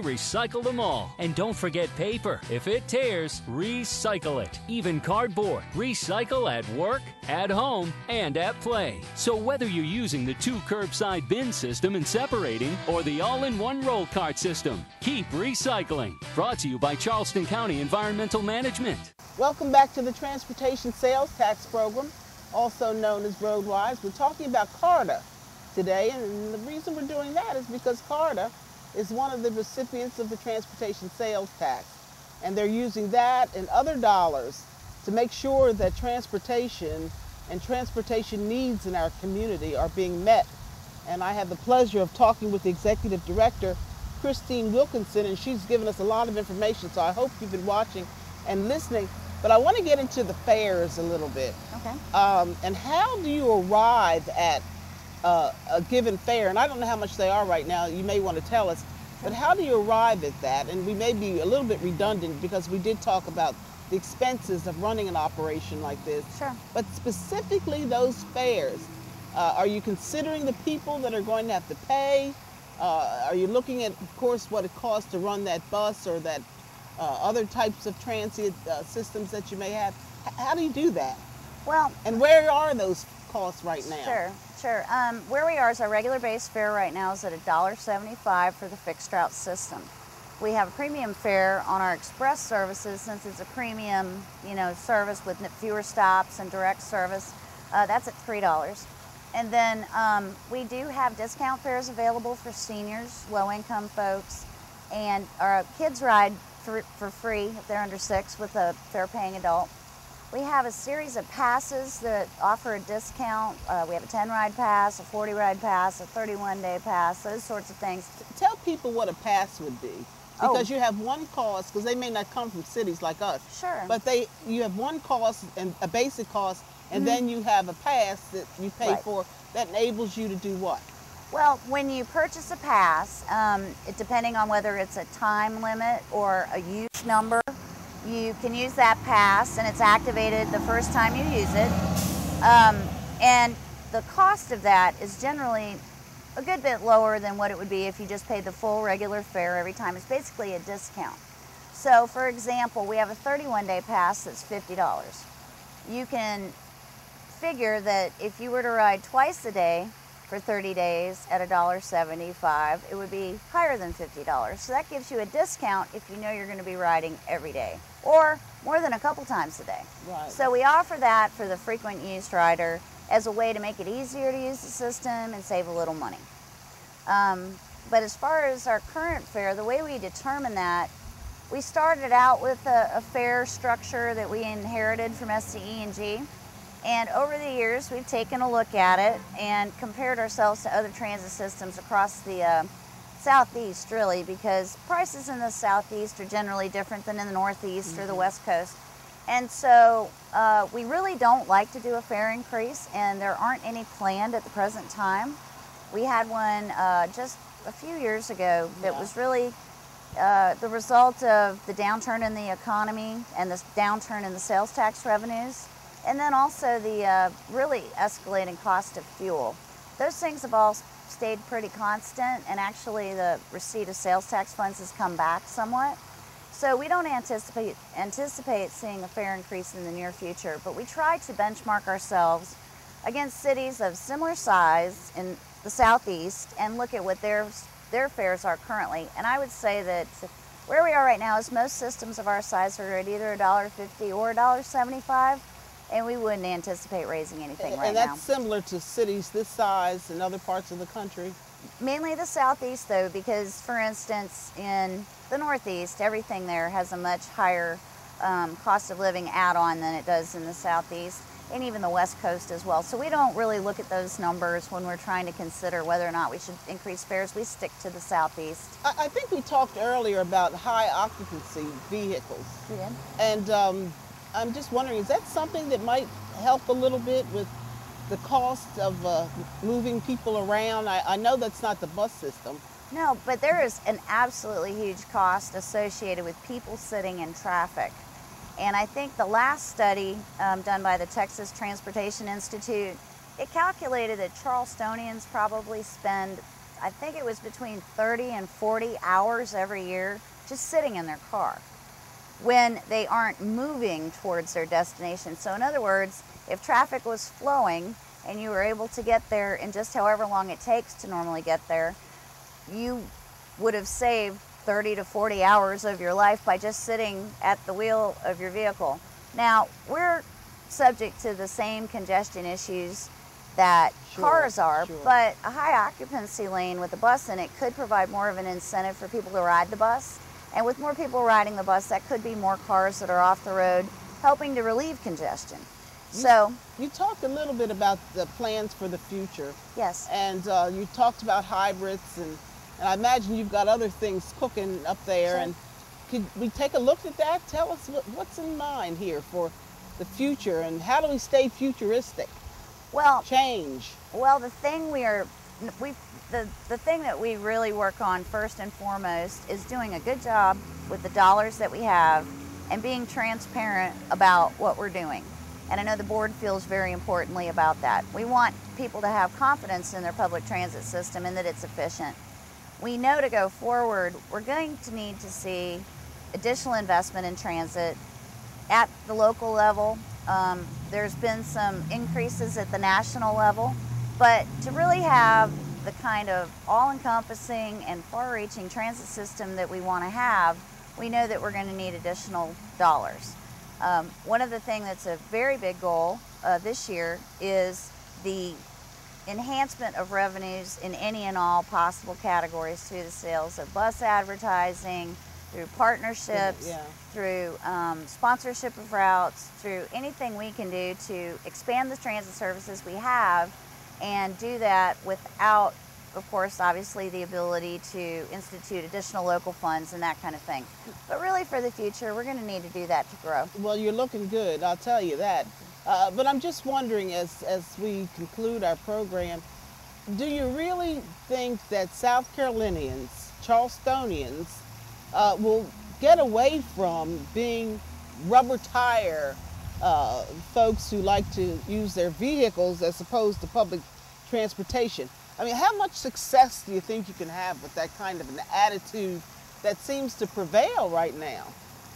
we recycle them all. And don't forget paper. If it tears, recycle it. Even cardboard. Recycle at work, at home, and at play. So whether you're using the 2 curbside bin system and separating, or the all-in-one roll cart system, keep recycling. Brought to you by Charleston County Environmental Management. Welcome back to the Transportation Sales Tax Program, also known as RoadWise. We're talking about CARTA today, and the reason we're doing that is because CARTA is one of the recipients of the transportation sales tax, and they're using that and other dollars to make sure that transportation and transportation needs in our community are being met. And I have the pleasure of talking with the Executive Director, Christine Wilkinson, and she's given us a lot of information, so I hope you've been watching and listening. But I want to get into the fares a little bit. Okay. And how do you arrive at a given fare? And I don't know how much they are right now. You may want to tell us. But how do you arrive at that? And we may be a little bit redundant because we did talk about the expenses of running an operation like this. Sure. But specifically those fares, are you considering the people that are going to have to pay? Are you looking at, of course, what it costs to run that bus or that other types of transit systems that you may have? How do you do that? Well, and where are those costs right now? Sure. Where we are is our regular base fare right now is at $1.75 for the fixed route system. We have a premium fare on our express services since it's a premium, service with fewer stops and direct service. That's at $3. And then we do have discount fares available for seniors, low-income folks, and our kids ride for free if they're under 6 with a fare-paying adult. We have a series of passes that offer a discount. We have a 10-ride pass, a 40-ride pass, a 31-day pass, those sorts of things. Tell people what a pass would be, because you have one cost, because they may not come from cities like us. Sure. But you have one cost, and a basic cost, and then you have a pass that you pay for that enables you to do what? Well, when you purchase a pass, depending on whether it's a time limit or a use number, you can use that pass and it's activated the first time you use it. And the cost of that is generally a good bit lower than what it would be if you just paid the full regular fare every time. It's basically a discount. So for example, we have a 31-day pass that's $50. You can figure that if you were to ride twice a day for 30 days at $1.75, it would be higher than $50. So that gives you a discount if you know you're going to be riding every day or more than a couple times a day. Right. So we offer that for the frequent used rider as a way to make it easier to use the system and save a little money. But as far as our current fare, the way we determine that, we started out with a fare structure that we inherited from SCE&G. And over the years, we've taken a look at it and compared ourselves to other transit systems across the Southeast, really, because prices in the Southeast are generally different than in the Northeast or the West Coast. And so we really don't like to do a fare increase, and there aren't any planned at the present time. We had one just a few years ago that was really the result of the downturn in the economy and the downturn in the sales tax revenues. And then also the really escalating cost of fuel. Those things have all stayed pretty constant, and actually the receipt of sales tax funds has come back somewhat. So we don't anticipate seeing a fare increase in the near future, but we try to benchmark ourselves against cities of similar size in the Southeast and look at what their fares are currently. And I would say that where we are right now is most systems of our size are at either $1.50 or $1.75. And we wouldn't anticipate raising anything right now. And that's similar to cities this size in other parts of the country? Mainly the Southeast, though, because, for instance, in the Northeast, everything there has a much higher cost of living add-on than it does in the Southeast, and even the West Coast as well. So we don't really look at those numbers when we're trying to consider whether or not we should increase fares. We stick to the Southeast. I think we talked earlier about high occupancy vehicles. We did. And I'm just wondering, is that something that might help a little bit with the cost of moving people around? I know that's not the bus system. No, but there is an absolutely huge cost associated with people sitting in traffic. And I think the last study done by the Texas Transportation Institute, it calculated that Charlestonians probably spend, I think it was between 30 and 40 hours every year just sitting in their car when they aren't moving towards their destination. So in other words, if traffic was flowing and you were able to get there in just however long it takes to normally get there, you would have saved 30 to 40 hours of your life by just sitting at the wheel of your vehicle. Now, we're subject to the same congestion issues that cars are, but a high occupancy lane with a bus in it could provide more of an incentive for people to ride the bus. And with more people riding the bus, that could be more cars that are off the road, helping to relieve congestion. You talked a little bit about the plans for the future. Yes. And you talked about hybrids, and I imagine you've got other things cooking up there. Sure. And could we take a look at that? Tell us what's in mind here for the future, and how do we stay futuristic? Well, change. Well, the thing the thing that we really work on first and foremost is doing a good job with the dollars that we have and being transparent about what we're doing. And I know the board feels very importantly about that. We want people to have confidence in their public transit system and that it's efficient. We know to go forward, we're going to need to see additional investment in transit at the local level. There's been some increases at the national level, but to really have the kind of all-encompassing and far-reaching transit system that we want to have, we know that we're going to need additional dollars. One of the things that's a very big goal this year is the enhancement of revenues in any and all possible categories through the sales of bus advertising, through partnerships, through sponsorship of routes, through anything we can do to expand the transit services we have, and do that without, of course, obviously the ability to institute additional local funds and that kind of thing. But really for the future, we're going to need to do that to grow. Well, you're looking good, I'll tell you that. But I'm just wondering, as we conclude our program, do you really think that South Carolinians, Charlestonians, will get away from being rubber tire folks who like to use their vehicles as opposed to public transportation? I mean, how much success do you think you can have with that kind of an attitude that seems to prevail right now?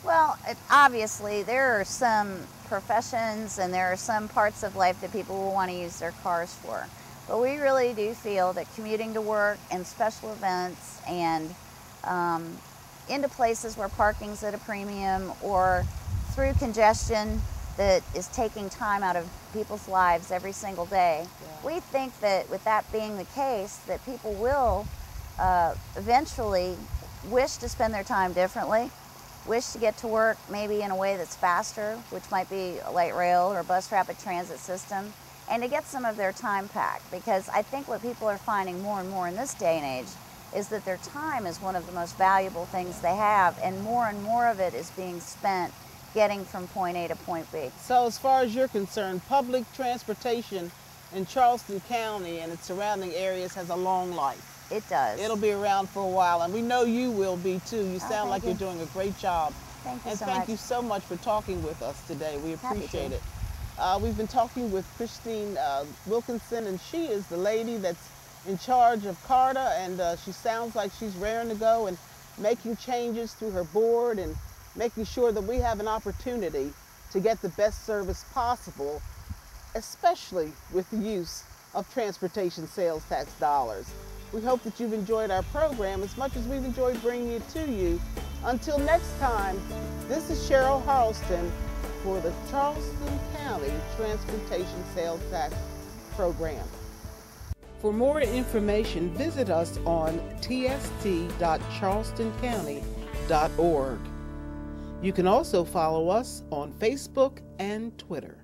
Well, obviously there are some professions and there are some parts of life that people will want to use their cars for. But we really do feel that commuting to work and special events and into places where parking's at a premium, or through congestion that is taking time out of people's lives every single day. We think that with that being the case, that people will eventually wish to spend their time differently, wish to get to work maybe in a way that's faster, which might be a light rail or a bus rapid transit system, and to get some of their time back. Because I think what people are finding more and more in this day and age is that their time is one of the most valuable things they have, and more of it is being spent getting from point A to point B. So as far as you're concerned, public transportation in Charleston County and its surrounding areas has a long life. It does. It'll be around for a while, and we know you will be too. You sound like you're doing a great job. Thank you so much. And thank you so much for talking with us today. We appreciate it. We've been talking with Christine Wilkinson, and she is the lady that's in charge of CARTA, and she sounds like she's raring to go and making changes through her board and making sure that we have an opportunity to get the best service possible, especially with the use of transportation sales tax dollars. We hope that you've enjoyed our program as much as we've enjoyed bringing it to you. Until next time, this is Cheryl Harleston for the Charleston County Transportation Sales Tax Program. For more information, visit us on tst.charlestoncounty.org. You can also follow us on Facebook and Twitter.